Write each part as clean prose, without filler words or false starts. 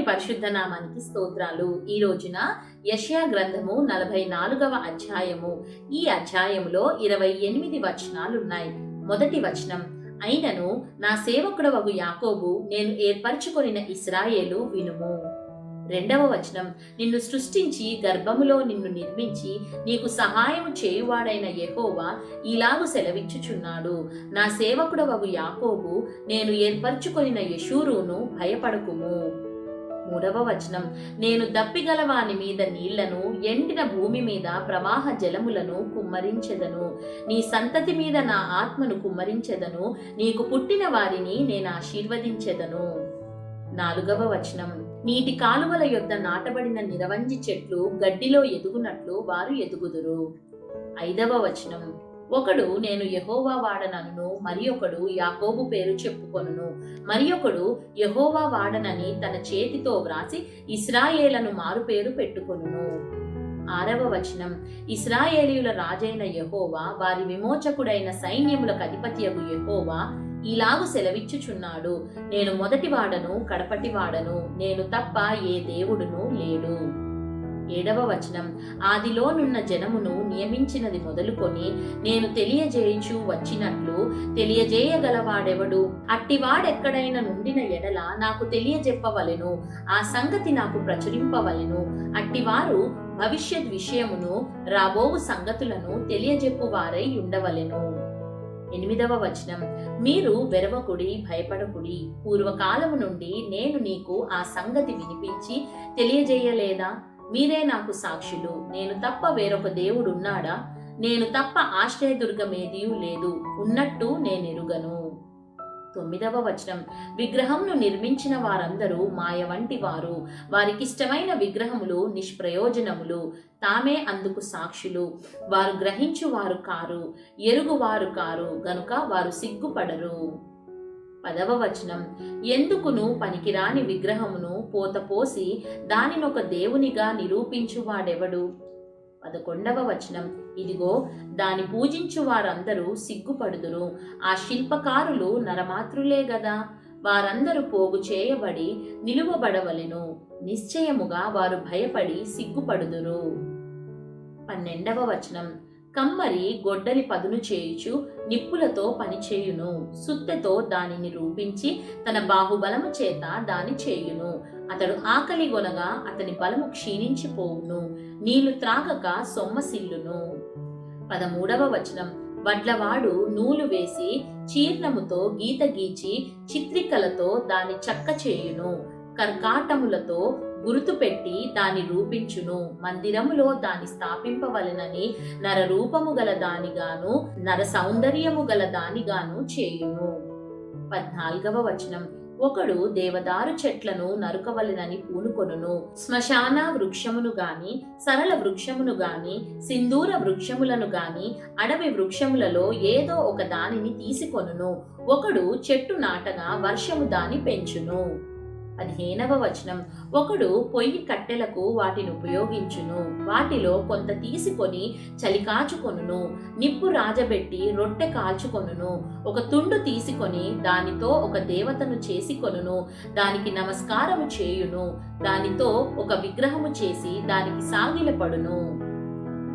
పరిశుద్ధ నామానికి స్తోత్రాలు. ఈ రోజున యెషయా గ్రంథము 44వ అధ్యాయము. ఈ అధ్యాయంలో 28 వచనాలున్నాయి. మొదటి వచనం, అయినను నా సేవకుడవగు యాకోబు, నేను ఏర్పరచుకొనిన ఇశ్రాయేలు వినుము. రెండవ వచనం, నిన్ను సృష్టించి గర్భములో నిన్ను నిర్మించి నీకు సహాయము చేయువాడైన యెహోవా ఇలాగు సెలవిచ్చుచున్నాడు, నా సేవకుడవగు యాకోబు, నేను ఏర్పరచుకొనిన యెషూరును భయపడకుము. మూడవ వచనం, నేను దప్పిగల వాని మీద నీళ్లను, ఎండిన భూమి మీద ప్రవాహ జలములను కుమ్మరించెదను. నీ సంతతి మీద నా ఆత్మను కుమ్మరించెదను. నీకు పుట్టిన వారిని నేను ఆశీర్వదించెదను. నాలుగవ వచనం, నీటి కాలువల యొద్ద నాటబడిన నిరవంజి చెట్లు గడ్డిలో ఎదుగునట్లు వారు ఎదుగుదురు. ఐదవ వచనం, ఒకడు నేను యెహోవా వాడనను, మరి ఒకడు యాకోబు పేరు చెప్పుకొనును, మరి ఒకడు యెహోవా వాడనని తన చేతితో వ్రాసి ఇశ్రాయేలను మారు పేరు పెట్టుకొనును. ఆరవ వచనం, ఇశ్రాయేలీయుల రాజైన యెహోవా, వారి విమోచకుడైన సైన్యములకు అధిపతియగు యెహోవా ఇలాగు సెలవిచ్చుచున్నాడు, నేను మొదటి వాడను, కడపటి వాడను, నేను తప్ప ఏ దేవుడును లేడు. ఏడవ వచనం, ఆదిలోనున్న జనమును నియమించినది మొదలుకొని నేను తెలియజేయుచు వచ్చినట్లు తెలియజేయగలవాడెవడు? అట్టివాడెక్కడైనా నుండిన ఎడల నాకు తెలియజెప్పవలెను, ఆ సంగతి నాకు ప్రచురింపవలెను. అట్టివారు భవిష్యత్ విషయమును రాబోవు సంగతులను తెలియజెప్పువారై ఉండవలెను. ఎనిమిదవ వచనం, మీరు వెరవకుడి, భయపడకుడి. పూర్వకాలము నుండి నేను నీకు ఆ సంగతి వినిపించి తెలియజేయలేదా? మీరే నాకు సాక్షులు. నేను తప్ప వేరొక దేవుడున్నాడా? నేను తప్ప ఆశ్రయదుర్గమేదియూ లేదు, ఉన్నట్టు నేనెరుగను. తొమ్మిదవ వచనం, విగ్రహమును నిర్మించిన వారందరూ మాయ వంటి వారు, వారికిష్టమైన విగ్రహములు నిష్ప్రయోజనములు, తామే అందుకు సాక్షులు. వారు గ్రహించువారు కారు, ఎరుగువారు కారు, గనుక వారు సిగ్గుపడరు. పదవ వచనం, ఎందుకును పనికిరాని విగ్రహమును పోతపోసి దానినొక దేవునిగా నిరూపించువాడెవడు? 11వ వచనం, ఇదిగో దాని పూజించు వారందరూ సిగ్గుపడుదురు. ఆ శిల్పకారులు నరమాత్రులే గదా, వారందరూ పోగు చేయబడి నిలువబడవలెను. నిశ్చయముగా వారు భయపడి సిగ్గుపడుదురు. 12వ వచనం, కమ్మరి గొడ్డలి పదును చేయుచు నిప్పులతో పనిచేయును, సుత్తెతో దానిని రూపించి తన బాహుబలము చేత దాని చేయును. అతడు ఆకలి గొనగా అతని బలము క్షీణించిపోవును, నీళ్లు త్రాగక సొమ్మసిల్లును. 13వ వచనం, వడ్లవాడు నూలు వేసి చీర్ణముతో గీత గీచి చిత్రికలతో దాని చక్క చేయును, కర్కాటములతో గురుతు పెట్టి దాని రూపించును. మందిరములో దాని స్థాపింపవలెనని నర రూపము గల దానిగాను నర సౌందర్యము గల దానిగాను చేయును. 14వ వచనం, ఒకడు దేవదారు చెట్లను నరుకవలెనని పూనుకొనును, శ్మశాన వృక్షమును గాని సరళ వృక్షమును గాని సింధూర వృక్షములను గాని అడవి వృక్షములలో ఏదో ఒక దానిని తీసుకొనును. ఒకడు చెట్టు నాటగా వర్షము దాని పెంచును. 15వ వచనం, ఒకడు పొయ్యి కట్టెలకు వాటిని ఉపయోగించును, వాటిలో కొంత తీసుకొని చలి కాచుకొనును, నిప్పు రాజబెట్టి రొట్టె కాల్చుకొనును. ఒక తుండు తీసుకొని దానితో ఒక దేవతను చేసుకొనును, దానికి నమస్కారము చేయును, దానితో ఒక విగ్రహము చేసి దానికి సాగిలపడును.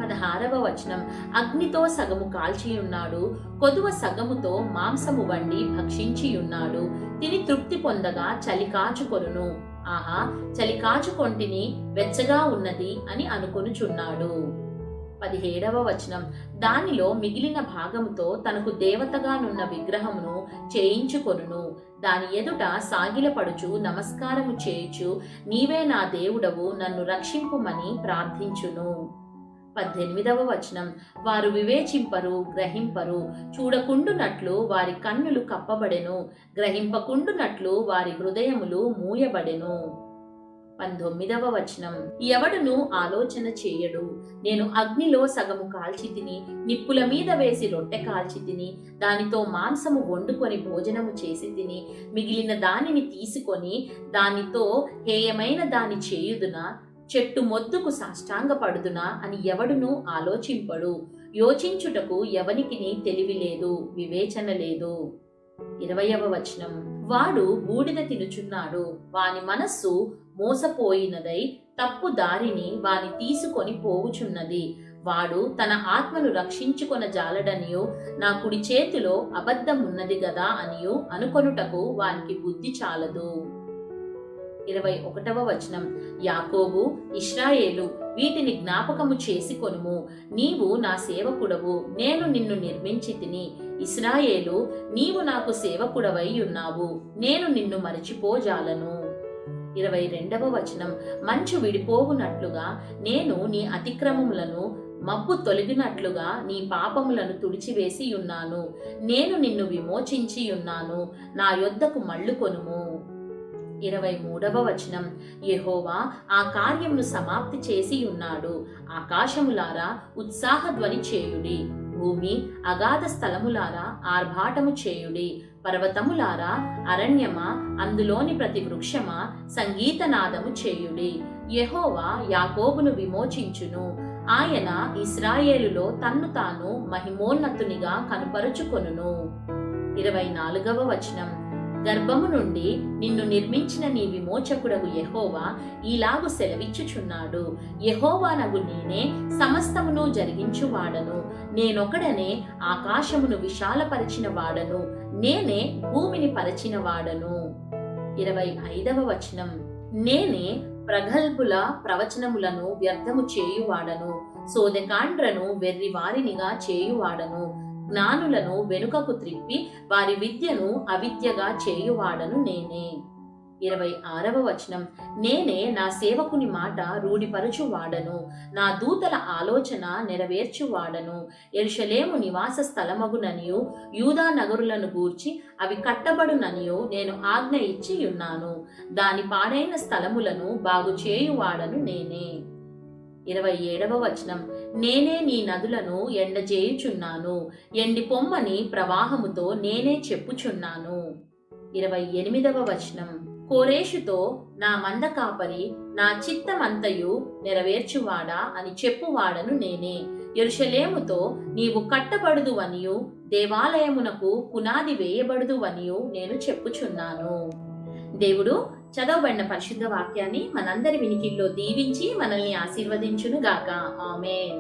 16వ వచనం, అగ్నితో సగము కాల్చియున్నాడు, కొదువ సగముతో మాంసము వండి భక్షించియున్నాడు. తిని తృప్తి పొందగా చలి కాచుకొనును. ఆహా, చలి కాచుకొంటిని, వెచ్చగా ఉన్నది అని అనుకొనుచున్నాడు. 17వ వచనం, దానిలో మిగిలిన భాగముతో తనకు దేవతగానున్న విగ్రహమును చేయించుకొనును, దాని ఎదుట సాగిలపడుచు నమస్కారము చేయుచు నీవే నా దేవుడవు, నన్ను రక్షింపుమని ప్రార్థించును. 18వ వచనం, వారు వివేచింపరు, గ్రహింపరు, చూడకుండునట్లు వారి కన్నులు కప్పబడెను, గ్రహింపకుండునట్లు వారి హృదయములు మూయబడెను. 19వ వచనం, ఎవడును ఆలోచన చేయడు. నేను అగ్నిలో సగము కాల్చి తిని, నిప్పుల మీద వేసి రొట్టె కాల్చి తిని, దానితో మాంసము వండుకొని భోజనము చేసి తిని, మిగిలిన దానిని తీసుకొని దానితో హేయమైన దాని చేయుదునా, చెట్టు మొద్దుకు సాష్టాంగపడుదునా అని ఎవడును ఆలోచింపడు. యోచించుటకు ఎవనికిని తెలివి లేదు, వివేచన లేదు. 20వ వచనం, వాడు బూడిద తినుచున్నాడు, వాని మనస్సు మోసపోయినదై తప్పు దారిని వాని తీసుకొని పోవుచున్నది. వాడు తన ఆత్మను రక్షించుకొన జాలడనియు నా కుడి చేతిలో అబద్ధం ఉన్నది గదా అనియు అనుకొనుటకు వానికి బుద్ధి చాలదు. 21వ వచనం, యాకోబు, ఇశ్రాయేలు, వీటిని జ్ఞాపకము చేసుకొనుము. నీవు నా సేవకుడవు, నేను నిన్ను నిర్మించితిని. ఇశ్రాయేలు, నీవు నాకు సేవకుడవై ఉన్నావు, నేను నిన్ను మరచిపోజాలను. 22వ వచనం, మంచు విడిపోవునట్లుగా నేను నీ అతిక్రమములను, మబ్బు తొలగినట్లుగా నీ పాపములను తుడిచివేసి ఉన్నాను. నేను నిన్ను విమోచించి ఉన్నాను, నా యొద్దకు మళ్ళుకొనుము. 23వ వచనం, యెహోవా ఆ కార్యమును సమాప్తి చేసి ఉన్నాడు. ఆకాశములారా ఉత్సాహధ్వని చేయుడి, భూమి అగాధ స్థలములారా ఆర్భాటము చేయుడి. పర్వతములారా, అరణ్యమా, అందులోని ప్రతి వృక్షమా సంగీతనాదము చేయుడి. యెహోవా యాకోబును విమోచించును, ఆయన ఇశ్రాయేలులో తన్ను తాను మహిమోన్నతునిగా కనుపరుచుకొనును. 24వ వచనం, గర్భము నుండి నిన్ను నిర్మించిన నీ విమోచకుడగు యెహోవా ఈలాగు సెలవిచ్చుచున్నాడు. యెహోవానగు నేనే సమస్తమును జరిగించువాడను, నేనొకడనే ఆకాశమును విశాలపరిచిన వాడను, నేనే భూమిని పరిచిన వాడను. 25వ వచనం, నేనే ప్రగల్భుల ప్రవచనములను వ్యర్థము చేయువాడను, సోదెకాండ్రను వెర్రివారినిగా చేయువాడను, జ్ఞానులను వెనుకకు త్రిప్పి వారి విద్యను అవిద్యగా చేయువాడను నేనే. 26వ వచనం, నేనే నా సేవకుని మాట రూఢిపరచువాడను, నా దూతల ఆలోచన నెరవేర్చువాడను. యెరూషలేము నివాస స్థలమగుననియు యూదా నగరులను గూర్చి అవి కట్టబడుననియు నేను ఆజ్ఞ ఇచ్చి ఉన్నాను. దాని పాడైన స్థలములను బాగు చేయువాడను నేనే. 27వ వచనం, నేనే నీ నదులను ఎండజేయుచున్నాను, ఎండి పొమ్మని ప్రవాహముతో నేనే చెప్పుచున్నాను. 28వ వచనం, కోరేషుతో నా మంద కాపరి, నా చిత్తమంతయు నెరవేర్చువాడా అని చెప్పువాడను నేనే. యెరూషలేముతో నీవు కట్టబడుదువనియు దేవాలయమునకు పునాది వేయబడుదువనియు నేను చెప్పుచున్నాను. దేవుడు చదవబడిన పరిశుద్ధ వాక్యాన్ని మనందరి వినికిల్లో దీవించి మనల్ని ఆశీర్వదించును గాక. ఆమేన్.